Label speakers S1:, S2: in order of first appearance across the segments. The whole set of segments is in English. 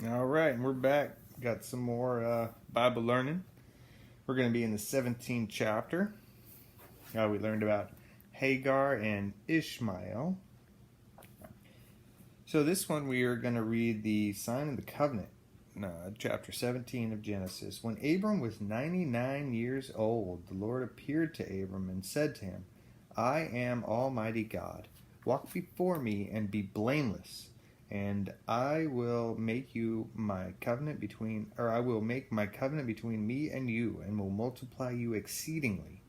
S1: All right, and we're back. Got some more Bible learning. We're going to be in the 17th chapter. We learned about Hagar and Ishmael. So this one we are going to read the sign of the covenant, chapter 17 of Genesis. When Abram was 99 years old, the Lord appeared to Abram and said to him, I am Almighty God. Walk before me and be blameless. And I will make my covenant between me and you, and will multiply you exceedingly.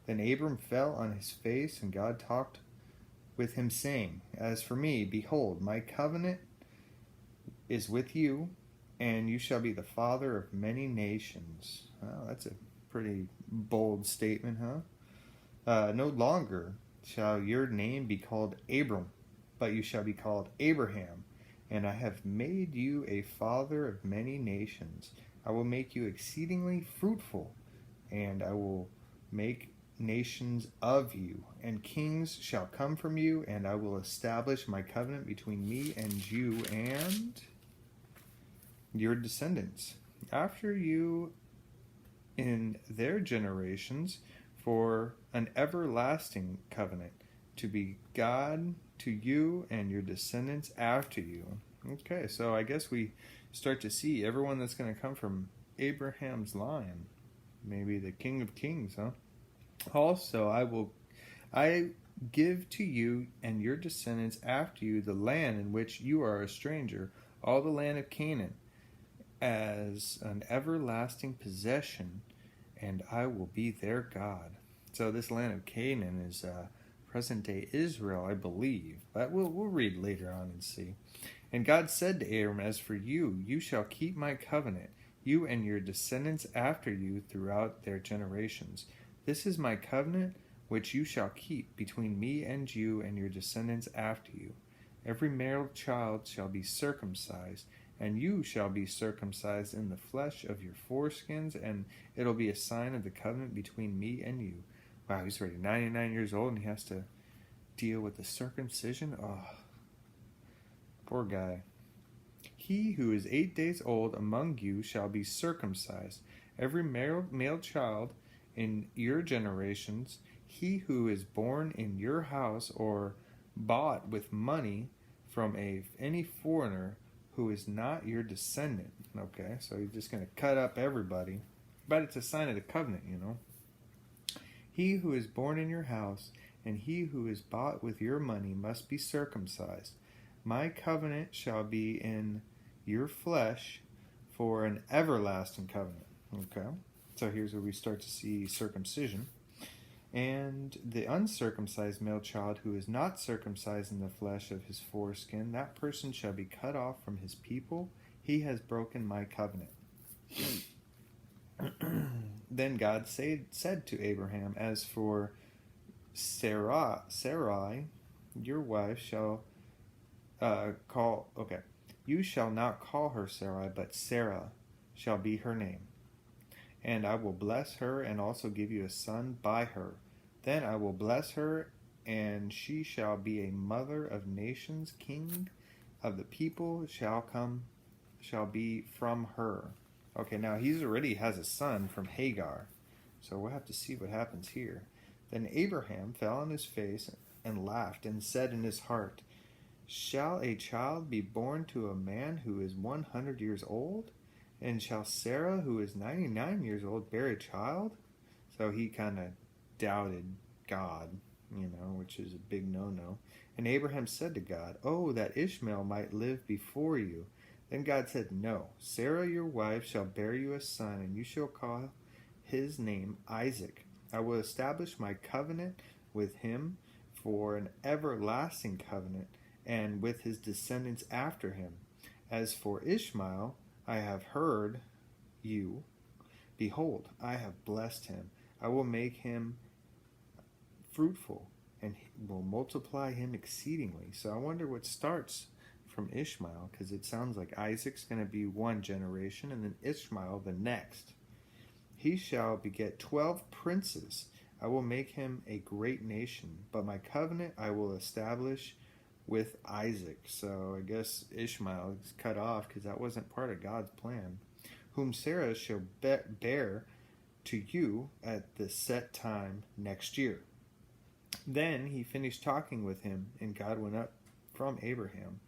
S1: Then Abram fell on his face, and God talked with him, saying, As for me, behold, my covenant is with you, and you shall be the father of many nations. Well, that's a pretty bold statement, huh? No longer shall your name be called Abram, but you shall be called Abraham, and I have made you a father of many nations. I will make you exceedingly fruitful, and I will make nations of you, and kings shall come from you, and I will establish my covenant between me and you and your descendants after you in their generations, for an everlasting covenant, to be God to you and your descendants after you. Okay, so I guess we start to see everyone that's going to come from Abraham's line. Maybe the King of Kings, huh? Also, I give to you and your descendants after you the land in which you are a stranger, all the land of Canaan, as an everlasting possession, and I will be their God. So this land of Canaan is present-day Israel, I believe. But we'll read later on and see. And God said to Abram, As for you, you shall keep my covenant, you and your descendants after you throughout their generations. This is my covenant which you shall keep between me and you and your descendants after you. Every male child shall be circumcised, and you shall be circumcised in the flesh of your foreskins, and it'll be a sign of the covenant between me and you. Wow, he's already 99 years old and he has to deal with the circumcision? Oh, poor guy. He who is 8 days old among you shall be circumcised. Every male child in your generations, he who is born in your house or bought with money from any foreigner who is not your descendant. Okay, so he's just going to cut up everybody. But it's a sign of the covenant, you know. He who is born in your house and he who is bought with your money must be circumcised. My covenant shall be in your flesh for an everlasting covenant. Okay, so here's where we start to see circumcision. And the uncircumcised male child who is not circumcised in the flesh of his foreskin, that person shall be cut off from his people. He has broken my covenant. Then God said to Abraham, As for Sarai, your wife shall you shall not call her Sarai, but Sarah shall be her name. And I will bless her and also give you a son by her. Then I will bless her, and she shall be a mother of nations. King of the people shall be from her. Okay, now he already has a son from Hagar, so we'll have to see what happens here. Then Abraham fell on his face and laughed and said in his heart, Shall a child be born to a man who is 100 years old? And shall Sarah, who is 99 years old, bear a child? So he kind of doubted God, which is a big no-no. And Abraham said to God, Oh, that Ishmael might live before you. Then God said, No, Sarah your wife shall bear you a son, and you shall call his name Isaac. I will establish my covenant with him for an everlasting covenant, and with his descendants after him. As for Ishmael, I have heard you. Behold, I have blessed him. I will make him fruitful and will multiply him exceedingly. So I wonder what starts from Ishmael, because it sounds like Isaac's going to be one generation and then Ishmael the next. He shall beget 12 princes. I will make him a great nation, but my covenant I will establish with Isaac. So I guess Ishmael is cut off because that wasn't part of God's plan. Whom Sarah shall bear to you at the set time next year. Then he finished talking with him, and God went up from Abraham.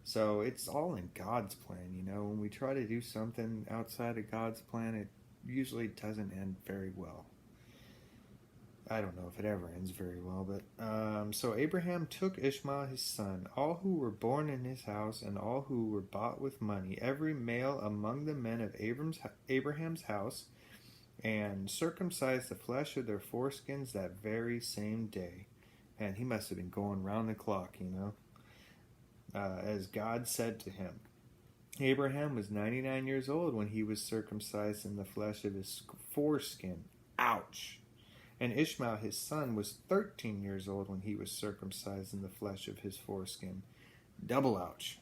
S1: So it's all in God's plan, you know. When we try to do something outside of God's plan, it usually doesn't end very well. I don't know if it ever ends very well, but so Abraham took Ishmael his son, all who were born in his house, and all who were bought with money, every male among the men of Abraham's house, and circumcised the flesh of their foreskins that very same day. And he must have been going round the clock, you know, as God said to him. Abraham was 99 years old when he was circumcised in the flesh of his foreskin. Ouch! And Ishmael his son was 13 years old when he was circumcised in the flesh of his foreskin. Double ouch!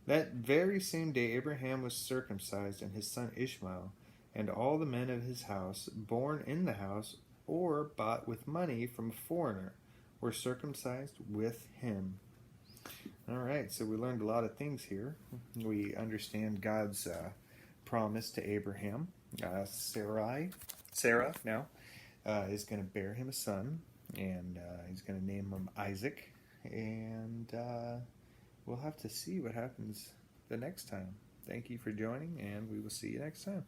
S1: That very same day Abraham was circumcised, and his son Ishmael, and all the men of his house, born in the house, or bought with money from a foreigner, were circumcised with him. All right, so we learned a lot of things here. We understand God's promise to Abraham. Sarah now is going to bear him a son, and he's going to name him Isaac. And we'll have to see what happens the next time. Thank you for joining, and we will see you next time.